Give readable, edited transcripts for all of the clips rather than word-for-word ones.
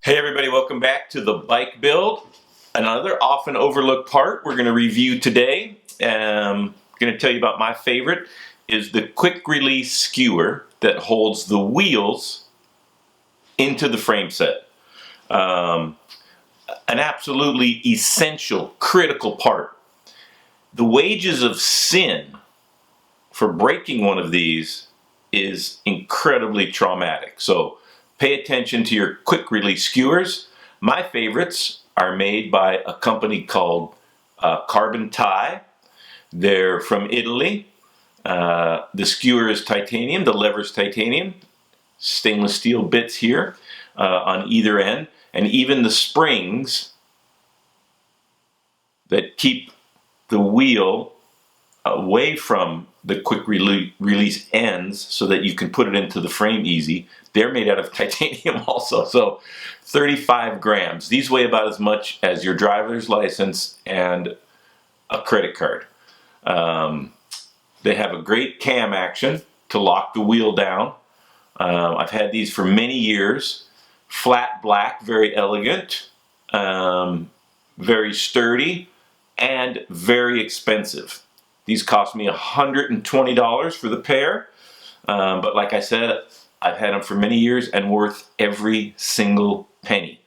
Hey everybody, welcome back to the bike build. Another often overlooked part we're going to review today. I'm going to tell you about my favorite is the quick release skewer that holds the wheels into the frame set. An absolutely essential, critical part. The wages of sin for breaking one of these is incredibly traumatic. So pay attention to your quick release skewers. My favorites are made by a company called Carbon Tie. They're from Italy. The skewer is titanium, the lever is titanium, stainless steel bits here on either end, and even the springs that keep the wheel away from the quick release ends so that you can put it into the frame easy. They're made out of titanium also, so 35 grams. These weigh about as much as your driver's license and a credit card. They have a great cam action to lock the wheel down. I've had these for many years. Flat black, very elegant, very sturdy, and very expensive. These cost me $120 for the pair, but like I said, I've had them for many years and worth every single penny.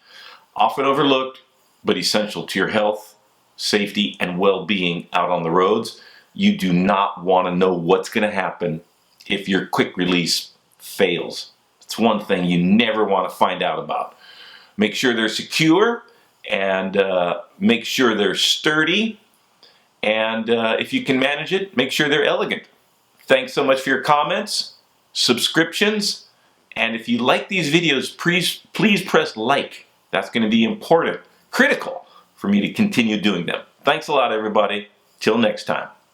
Often overlooked, but essential to your health, safety, and well-being out on the roads. You do not want to know what's going to happen if your quick release fails. It's one thing you never want to find out about. Make sure they're secure and make sure they're sturdy. And if you can manage it, make sure they're elegant. Thanks so much for your comments, subscriptions, and if you like these videos, please press like. That's going to be important, critical for me to continue doing them. Thanks a lot, everybody. Till next time.